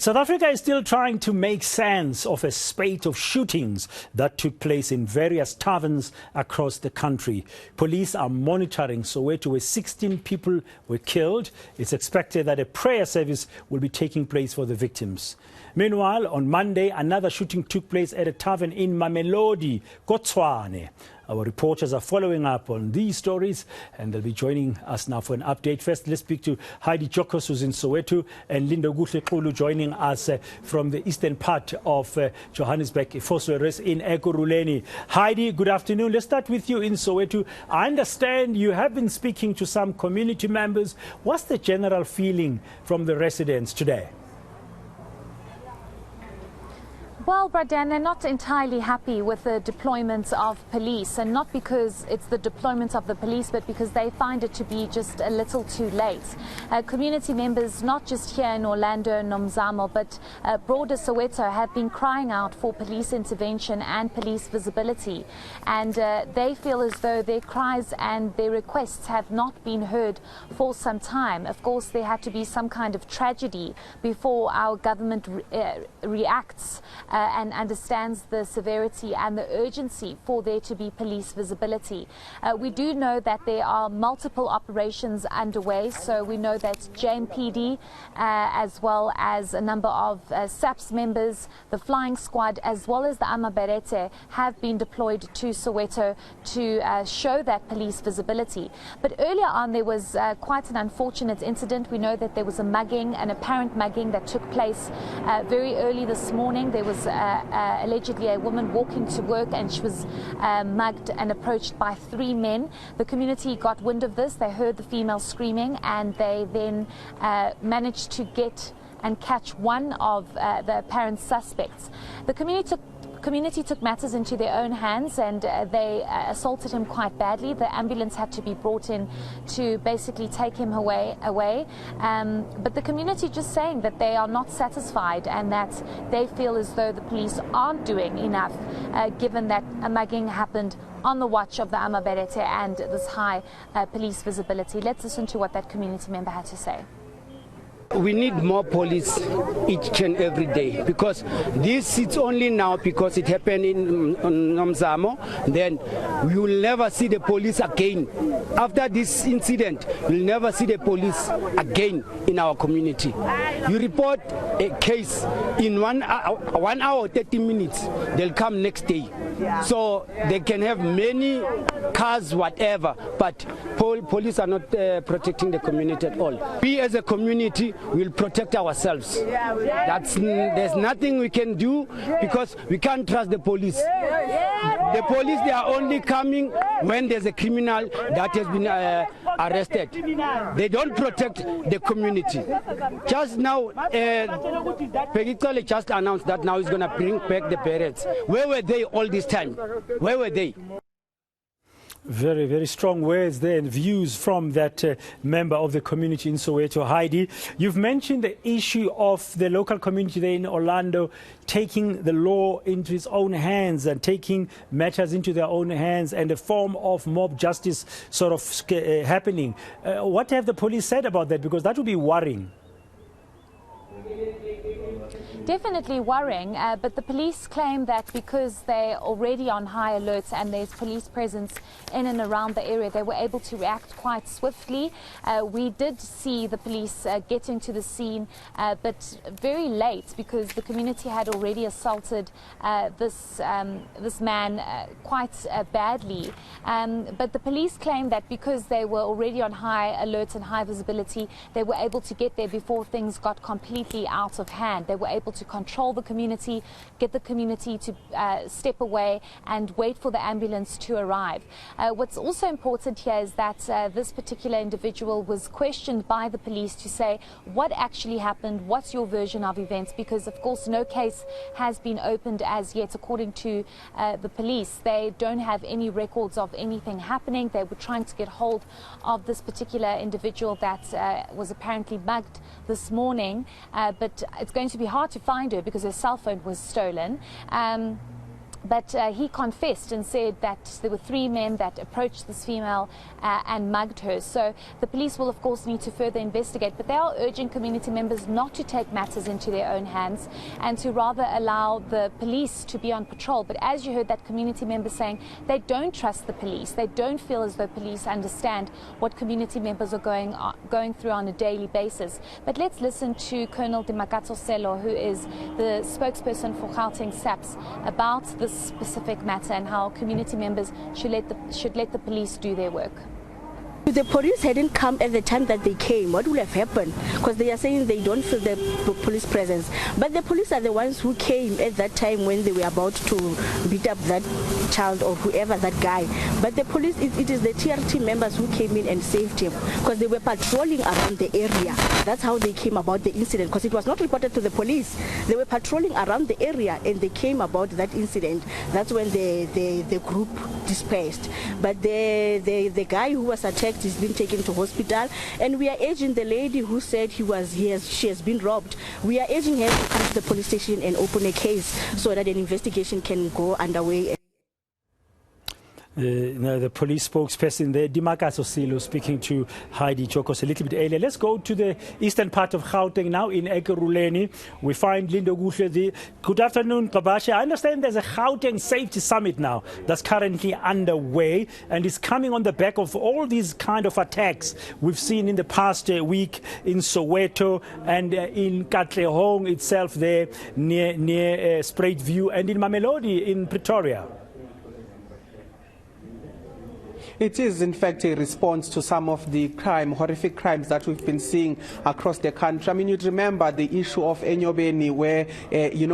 South Africa is still trying to make sense of a spate of shootings that took place in various taverns across the country. Police are monitoring Soweto, where 16 people were killed. It's expected that a prayer service will be taking place for the victims. Meanwhile, on Monday, another shooting took place at a tavern in Mamelodi, Botswana. Our reporters are following up on these stories and they'll be joining us now for an update. First, let's speak to Heidi Giokos, who's in Soweto, and Lindokuhle joining us from the eastern part of Johannesburg, Fosleres in Ekurhuleni. Heidi, good afternoon. Let's start with you in Soweto. I understand you have been speaking to some community members. What's the general feeling from the residents today? Well, Bradan, they're not entirely happy with the deployment of police, and not because it's the deployment of the police, but because they find it to be just a little too late. Community members, not just here in Orlando and Nomzamo, but broader Soweto, have been crying out for police intervention and police visibility. And they feel as though their cries and their requests have not been heard for some time. Of course, there had to be some kind of tragedy before our government reacts and understands the severity and the urgency for there to be police visibility. We do know that there are multiple operations underway, so we know that JMPD as well as a number of SAPS members, the flying squad, as well as the Amaberete have been deployed to Soweto to show that police visibility. But earlier on there was quite an unfortunate incident. We know that there was a mugging, an apparent mugging that took place very early this morning. There was allegedly a woman walking to work and she was mugged and approached by 3 men. The community got wind of this. They heard the female screaming and they then managed to get and catch one of the apparent suspects. The community took matters into their own hands and they assaulted him quite badly. The ambulance had to be brought in to basically take him away. But the community just saying that they are not satisfied and that they feel as though the police aren't doing enough, given that a mugging happened on the watch of the Amaberete and this high police visibility. Let's listen to what that community member had to say. We need more police each and every day, because this is only now because it happened in Nomzamo. Then we will never see the police again. After this incident, we'll never see the police again in our community. You report a case in 1 hour, 30 minutes, they'll come next day. So they can have many cars, whatever, but police are not protecting the community at all. We as a community will protect ourselves. There's nothing we can do because we can't trust the police. The police, they are only coming when there's a criminal that has been arrested. They don't protect the community. Just now, Pegitole just announced that now he's going to bring back the parents. Where were they all this time? Where were they? Very, very strong words there and views from that member of the community in Soweto. Heidi, you've mentioned the issue of the local community there in Orlando taking the law into its own hands and taking matters into their own hands and a form of mob justice sort of happening. What have the police said about that? Because that would be worrying. Definitely worrying, but the police claim that because they're already on high alert and there's police presence in and around the area, they were able to react quite swiftly. We did see the police getting to the scene, but very late, because the community had already assaulted this man quite badly. But the police claim that because they were already on high alert and high visibility, they were able to get there before things got completely out of hand. They were able to control the community, get the community to step away and wait for the ambulance to arrive. What's also important here is that this particular individual was questioned by the police to say what actually happened, what's your version of events, because of course no case has been opened as yet. According to the police, they don't have any records of anything happening. They were trying to get hold of this particular individual that was apparently mugged this morning, but it's going to be hard to find her because her cell phone was stolen. But he confessed and said that there were 3 men that approached this female and mugged her. So the police will, of course, need to further investigate. But they are urging community members not to take matters into their own hands and to rather allow the police to be on patrol. But as you heard that community member saying, they don't trust the police. They don't feel as though police understand what community members are going through on a daily basis. But let's listen to Colonel Dimakatso Selo, who is the spokesperson for Gauteng SAPS, about this specific matter and how community members should let the police do their work. If the police hadn't come at the time that they came, what would have happened? Because they are saying they don't feel the police presence. But the police are the ones who came at that time when they were about to beat up that child or whoever, that guy. But the police, it is the TRT members who came in and saved him because they were patrolling around the area. That's how they came about the incident, because it was not reported to the police. They were patrolling around the area and they came about that incident. That's when the group dispersed. But the guy who was attacked has been taken to hospital, and we are urging the lady who said she has been robbed. We are urging her to come to the police station and open a case so that an investigation can go underway. The police spokesperson there, Dimakatso Selo, speaking to Heidi Giokos a little bit earlier. Let's go to the eastern part of Gauteng now, in Ekurhuleni. We find Lindokuhle. Good afternoon, Kabasha. I understand there's a Gauteng Safety Summit now that's currently underway, and it's coming on the back of all these kind of attacks we've seen in the past week in Soweto and in Katlehong itself there near Spate View, and in Mamelodi in Pretoria. It is, in fact, a response to some of the horrific crimes that we've been seeing across the country. I mean, you'd remember the issue of Enyobeni, where,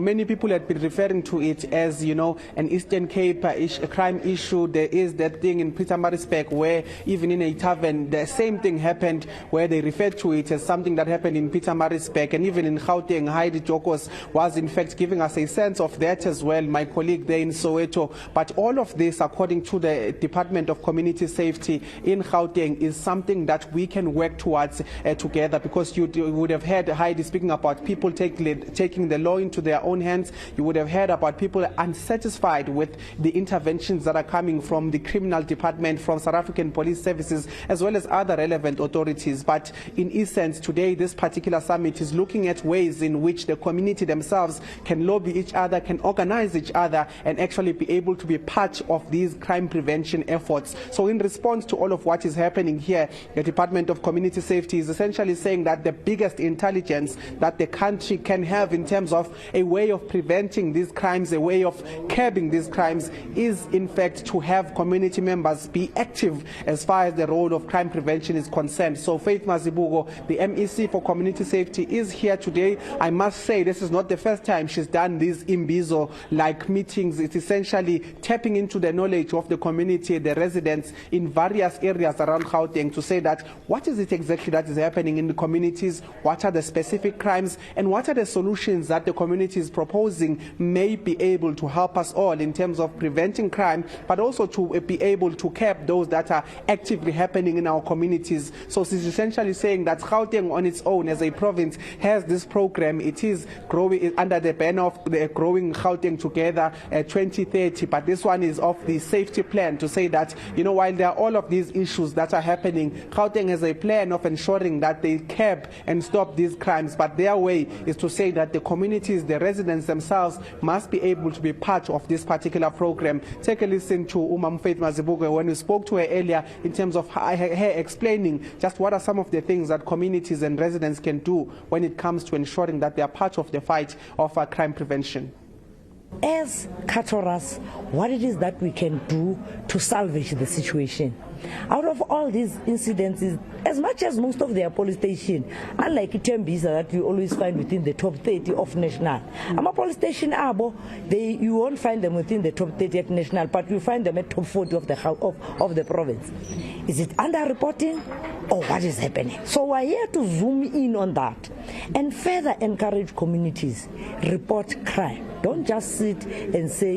many people had been referring to it as, an Eastern Cape crime issue. There is that thing in Pietermaritzburg where even in a tavern, the same thing happened, where they referred to it as something that happened in Pietermaritzburg. And even in Gauteng, Heidi Giokos was, in fact, giving us a sense of that as well, my colleague there in Soweto. But all of this, according to the Department of Community Safety in Gauteng, is something that we can work towards together, because you would have heard Heidi speaking about people taking the law into their own hands. You would have heard about people unsatisfied with the interventions that are coming from the criminal department, from South African Police Services, as well as other relevant authorities. But in essence, today, this particular summit is looking at ways in which the community themselves can lobby each other, can organize each other, and actually be able to be part of these crime prevention efforts. So in response to all of what is happening here, the Department of Community Safety is essentially saying that the biggest intelligence that the country can have in terms of a way of preventing these crimes, a way of curbing these crimes, is in fact to have community members be active as far as the role of crime prevention is concerned. So Faith Mazibuko, the MEC for Community Safety, is here today. I must say this is not the first time she's done these Imbizo-like meetings. It's essentially tapping into the knowledge of the community, the residents in various areas around Gauteng, to say that what is it exactly that is happening in the communities, what are the specific crimes, and what are the solutions that the community is proposing may be able to help us all in terms of preventing crime, but also to be able to curb those that are actively happening in our communities. So she's essentially saying that Gauteng on its own as a province has this program. It is growing under the banner of the Growing Gauteng Together 2030, but this one is of the safety plan, to say that, while there are all of these issues that are happening, Gauteng has a plan of ensuring that they curb and stop these crimes. But their way is to say that the communities, the residents themselves, must be able to be part of this particular program. Take a listen to Faith Mazibuko when we spoke to her earlier in terms of her explaining just what are some of the things that communities and residents can do when it comes to ensuring that they are part of the fight of crime prevention. As Katoras, what it is that we can do to salvage the situation. Out of all these incidences, as much as most of their police stations, unlike Tembisa that you always find within the top 30 of national, police station you won't find them within the top 30 at national, but you find them at top 40 of the province. Is it underreporting or what is happening? So we're here to zoom in on that and further encourage communities, report crime. Don't just sit and say,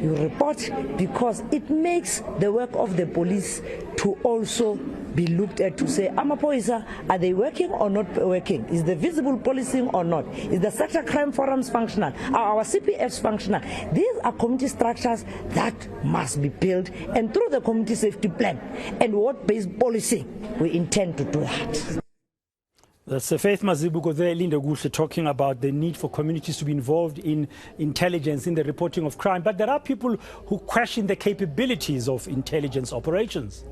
you report, because it makes the work of the police to also be looked at to say, Amapoisa, are they working or not working? Is the visible policing or not? Is the sector crime forums functional? Are our CPFs functional? These are community structures that must be built, and through the community safety plan and ward-based policing, we intend to do that. That's Faith Mazibuko there, Lindokuhle, talking about the need for communities to be involved in intelligence, in the reporting of crime. But there are people who question the capabilities of intelligence operations.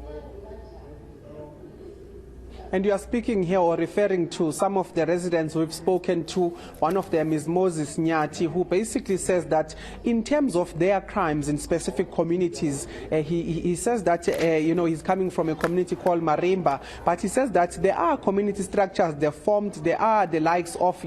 And you are speaking here or referring to some of the residents we've spoken to. One of them is Moses Nyati, who basically says that in terms of their crimes in specific communities, he says that, he's coming from a community called Marimba, but he says that there are community structures, they're formed, there are the likes of,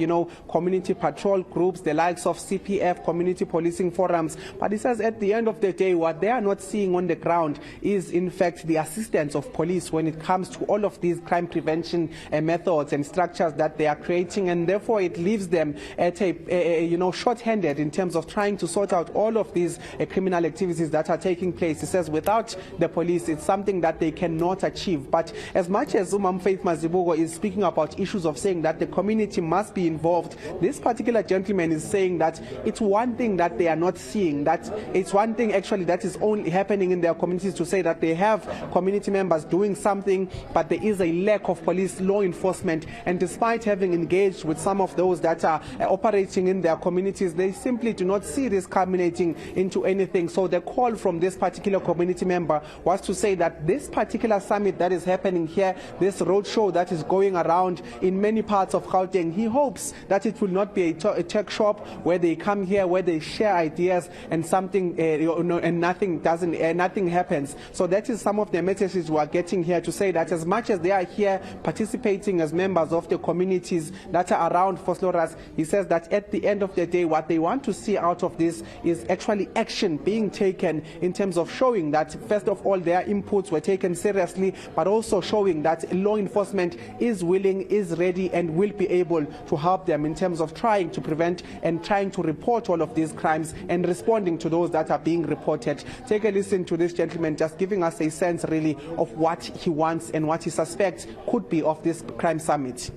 community patrol groups, the likes of CPF, community policing forums. But he says at the end of the day, what they are not seeing on the ground is, in fact, the assistance of police when it comes to all of these crime prevention methods and structures that they are creating, and therefore it leaves them at short-handed in terms of trying to sort out all of these criminal activities that are taking place. He says without the police, it's something that they cannot achieve. But as much as Faith Mazibuko is speaking about issues of saying that the community must be involved, this particular gentleman is saying that it's one thing that they are not seeing, that it's one thing actually that is only happening in their communities, to say that they have community members doing something, but there is a lack of police law enforcement, and despite having engaged with some of those that are operating in their communities, they simply do not see this culminating into anything. So the call from this particular community member was to say that this particular summit that is happening here, this roadshow that is going around in many parts of Gauteng, he hopes that it will not be a tech shop where they come here, where they share ideas and something and nothing happens. So that is some of the messages we are getting here, to say that as much as they are here participating as members of the communities that are around Vosloorus, he says that at the end of the day, what they want to see out of this is actually action being taken in terms of showing that, first of all, their inputs were taken seriously, but also showing that law enforcement is willing, is ready, and will be able to help them in terms of trying to prevent and trying to report all of these crimes and responding to those that are being reported. Take a listen to this gentleman just giving us a sense really of what he wants and what he suspects could be of this crime summit.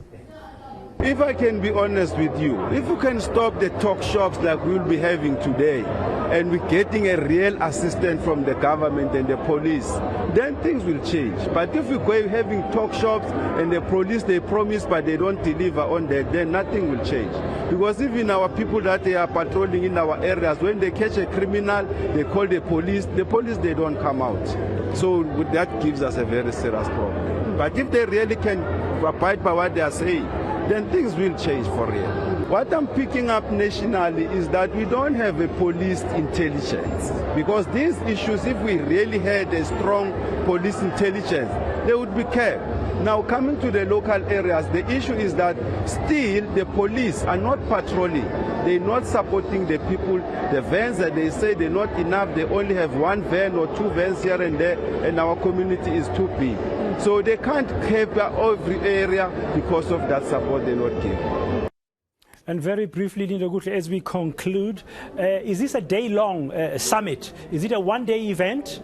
If I can be honest with you, if we can stop the talk shops like we'll be having today, and we're getting a real assistance from the government and the police, then things will change. But if we go having talk shops and the police, they promise but they don't deliver on that, then nothing will change. Because even our people that they are patrolling in our areas, when they catch a criminal, they call the police, they don't come out. So that gives us a very serious problem. But if they really can abide by what they are saying, then things will change for real. What I'm picking up nationally is that we don't have a police intelligence. Because these issues, if we really had a strong police intelligence, they would be kept. Now, coming to the local areas, the issue is that still the police are not patrolling. They're not supporting the people. The vans that they say they're not enough, they only have one van or two vans here and there, and our community is too big. So they can't cover every area because of that support they're not giving. And very briefly, Lindokuhle, as we conclude, is this a day-long summit? Is it a one-day event?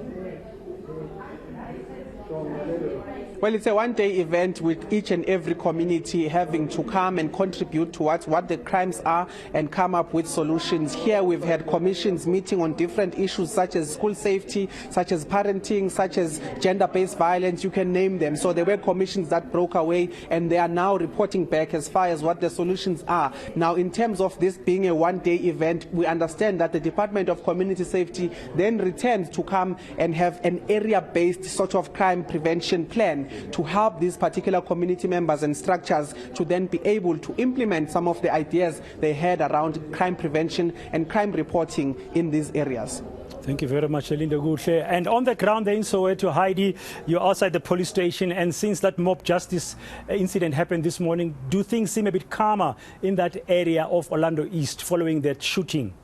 Well, it's a one-day event with each and every community having to come and contribute towards what the crimes are and come up with solutions. Here we've had commissions meeting on different issues such as school safety, such as parenting, such as gender-based violence, you can name them. So there were commissions that broke away and they are now reporting back as far as what the solutions are. Now, in terms of this being a one-day event, we understand that the Department of Community Safety then returns to come and have an area-based sort of crime prevention plan to help these particular community members and structures to then be able to implement some of the ideas they had around crime prevention and crime reporting in these areas. Thank you very much, Lindokuhle. And on the ground there in Soweto, Heidi, you're outside the police station, and since that mob justice incident happened this morning, do things seem a bit calmer in that area of Orlando East following that shooting?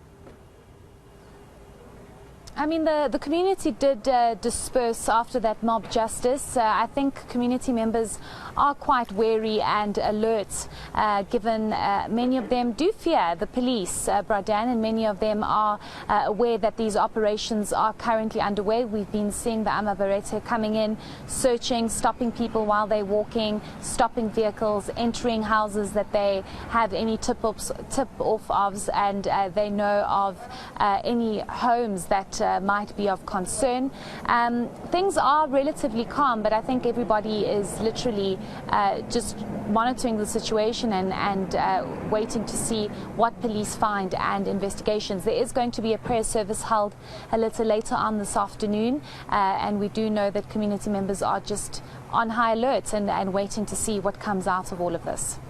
I mean, the community did disperse after that mob justice. I think community members are quite wary and alert, given many of them do fear the police, Bradan, and many of them are aware that these operations are currently underway. We've been seeing the Amabarete coming in, searching, stopping people while they're walking, stopping vehicles, entering houses that they have any tip-off of, and they know of any homes that might be of concern. Things are relatively calm, but I think everybody is literally just monitoring the situation and waiting to see what police find and investigations. There is going to be a prayer service held a little later on this afternoon, and we do know that community members are just on high alert and waiting to see what comes out of all of this.